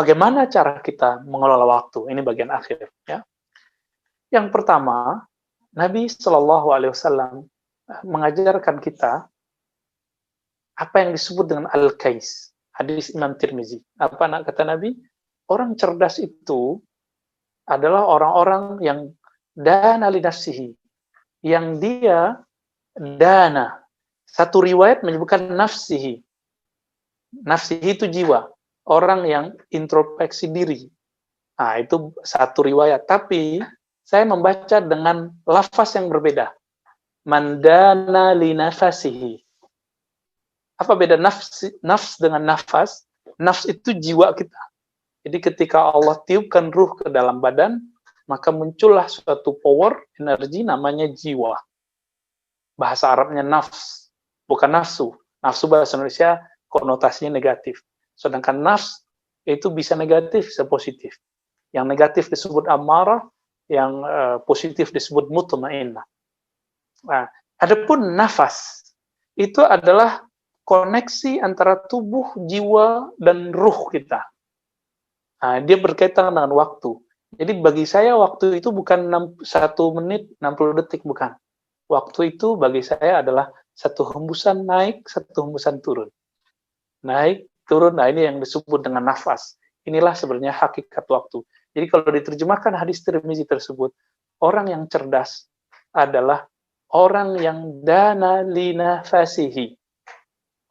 bagaimana cara kita mengelola waktu? Ini bagian akhir, ya. Yang pertama, Nabi Shallallahu Alaihi Wasallam mengajarkan kita apa yang disebut dengan al-kais. Hadis Imam Tirmizi. Apa kata Nabi? Orang cerdas itu adalah orang-orang yang dana li nafsihi, yang dia dana. Satu riwayat menyebutkan nafsihi. Nafsihi itu jiwa, orang yang introspeksi diri. Nah, itu satu riwayat. Tapi saya membaca dengan lafaz yang berbeda. Mandana li nafasihi. Apa beda nafs dengan nafas? Nafs itu jiwa kita. Jadi ketika Allah tiupkan ruh ke dalam badan, maka muncullah suatu power, energi namanya jiwa. Bahasa Arabnya nafs, bukan nafsu. Nafsu bahasa Indonesia konotasinya negatif. Sedangkan nafs itu bisa negatif, bisa positif. Yang negatif disebut amarah, yang positif disebut mutmainnah. Nah, adapun nafas itu adalah koneksi antara tubuh, jiwa, dan ruh kita. Nah, dia berkaitan dengan waktu. Jadi bagi saya waktu itu bukan 1 menit 60 detik, bukan. Waktu itu bagi saya adalah satu hembusan naik, satu hembusan turun. Naik, turun, nah ini yang disebut dengan nafas. Inilah sebenarnya hakikat waktu. Jadi kalau diterjemahkan hadis Tirmizi tersebut, orang yang cerdas adalah orang yang dana li nafasihi.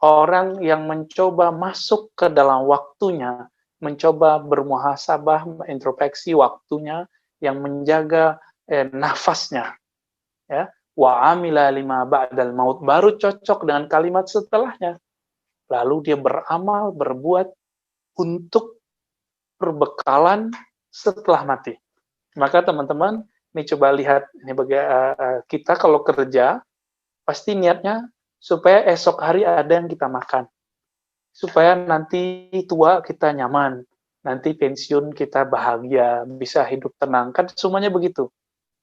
Orang yang mencoba masuk ke dalam waktunya, mencoba bermuhasabah, introspeksi waktunya, yang menjaga nafasnya. Ya, wa amila lima ba'dal maut, baru cocok dengan kalimat setelahnya. Lalu dia beramal, berbuat untuk perbekalan setelah mati. Maka teman-teman, ini coba lihat, ini bagi kita kalau kerja, pasti niatnya supaya esok hari ada yang kita makan. Supaya nanti tua kita nyaman, nanti pensiun kita bahagia, bisa hidup tenang. Kan semuanya begitu.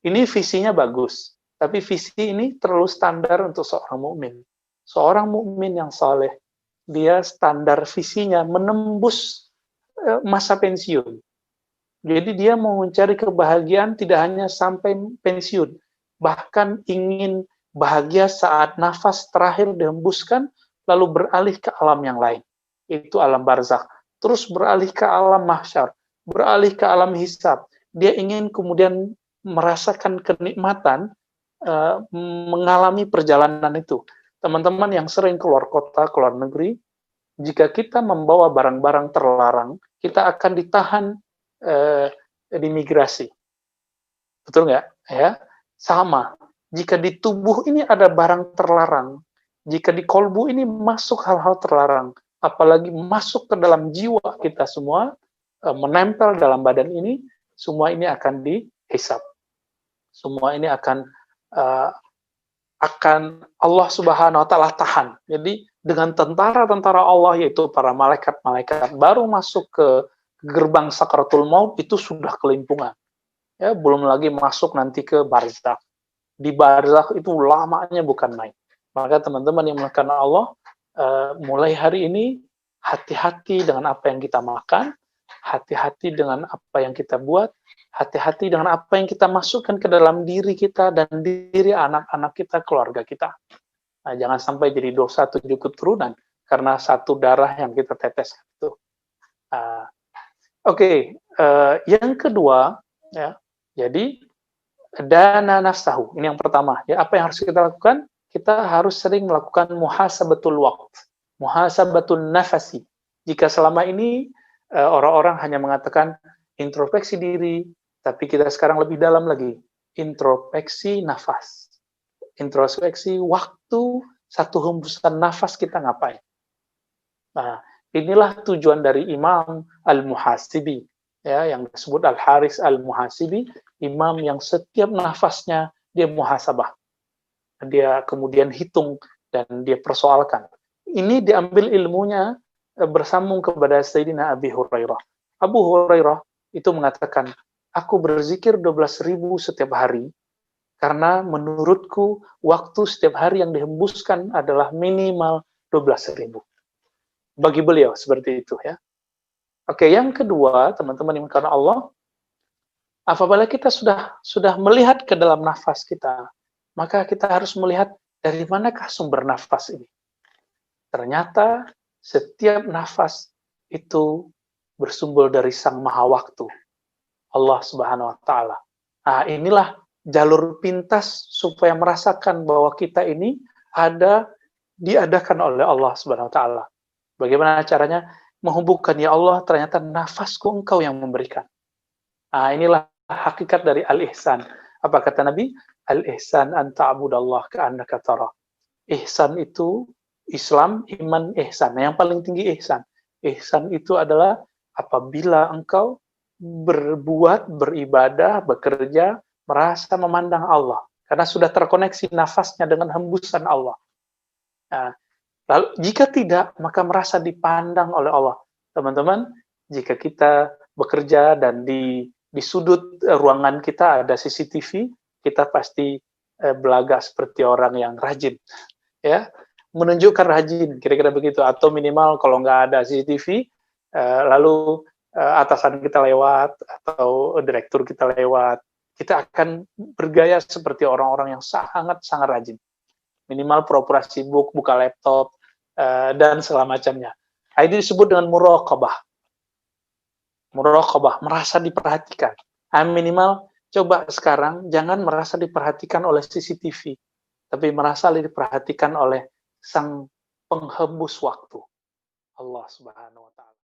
Ini visinya bagus, tapi visi ini terlalu standar untuk seorang mukmin. Seorang mukmin yang saleh, dia standar visinya menembus masa pensiun. Jadi dia mau mencari kebahagiaan tidak hanya sampai pensiun, bahkan ingin bahagia saat nafas terakhir dihembuskan, lalu beralih ke alam yang lain. Itu alam barzakh. Terus beralih ke alam mahsyar, beralih ke alam hisab. Dia ingin kemudian merasakan kenikmatan mengalami perjalanan itu. Teman-teman yang sering keluar kota, keluar negeri, jika kita membawa barang-barang terlarang, kita akan ditahan di migrasi. Betul nggak? Ya, sama. Jika di tubuh ini ada barang terlarang, jika di kolbu ini masuk hal-hal terlarang, apalagi masuk ke dalam jiwa kita semua, menempel dalam badan ini, semua ini akan dihisab. Semua ini akan Allah Subhanahu wa taala tahan. Jadi dengan tentara-tentara Allah, yaitu para malaikat-malaikat, baru masuk ke gerbang sakaratul maut itu sudah kelimpungan. Ya, belum lagi masuk nanti ke barzakh. Di barzakh itu lamanya bukan main. Maka teman-teman yang melakukan Allah, mulai hari ini hati-hati dengan apa yang kita makan, hati-hati dengan apa yang kita buat, hati-hati dengan apa yang kita masukkan ke dalam diri kita dan diri anak-anak kita, keluarga kita. Nah, jangan sampai jadi dosa 7 keturunan karena satu darah yang kita tetes itu. Yang kedua, ya, jadi dana nafsahu. Ini yang pertama. Ya, apa yang harus kita lakukan? Kita harus sering melakukan muhasabatul waqt, muhasabatul nafasi. Jika selama ini orang-orang hanya mengatakan introspeksi diri, tapi kita sekarang lebih dalam lagi, introspeksi nafas. Introspeksi waktu, satu hembusan nafas kita ngapain. Nah, inilah tujuan dari Imam Al-Muhasibi, ya, yang disebut Al-Haris Al-Muhasibi, imam yang setiap nafasnya dia muhasabah. Dia kemudian hitung dan dia persoalkan. Ini diambil ilmunya bersambung kepada Sayyidina Abi Hurairah. Abu Hurairah itu mengatakan, aku berzikir 12.000 setiap hari, karena menurutku waktu setiap hari yang dihembuskan adalah minimal 12.000. Bagi beliau seperti itu, ya. Oke, yang kedua, teman-teman yang karena Allah, apabila kita sudah melihat ke dalam nafas kita, maka kita harus melihat dari manakah sumber nafas ini. Ternyata setiap nafas itu bersumber dari Sang Maha Waktu, Allah Subhanahu wa taala. Nah, inilah jalur pintas supaya merasakan bahwa kita ini diadakan oleh Allah Subhanahu wa taala. Bagaimana caranya? Menghubungkan, ya Allah, ternyata nafasku Engkau yang memberikan. Nah, inilah hakikat dari al-ihsan. Apa kata Nabi? Al-ihsan an ta'budallah ka'annaka tara. Ihsan itu Islam, iman, ihsan. Nah, yang paling tinggi ihsan. Ihsan itu adalah apabila engkau berbuat, beribadah, bekerja, merasa memandang Allah. Karena sudah terkoneksi nafasnya dengan hembusan Allah. Nah, lalu jika tidak, maka merasa dipandang oleh Allah. Teman-teman, jika kita bekerja dan di sudut ruangan kita ada CCTV, kita pasti belaga seperti orang yang rajin, ya, menunjukkan rajin, kira-kira begitu. Atau minimal kalau nggak ada CCTV, lalu atasan kita lewat atau direktur kita lewat, kita akan bergaya seperti orang-orang yang sangat-sangat rajin. Minimal pura-pura sibuk, buka laptop, dan segala macamnya. Ini disebut dengan muraqabah. Muraqabah, merasa diperhatikan. Minimal coba sekarang jangan merasa diperhatikan oleh CCTV, tapi merasa diperhatikan oleh Sang Penghembus waktu, Allah Subhanahu wa taala.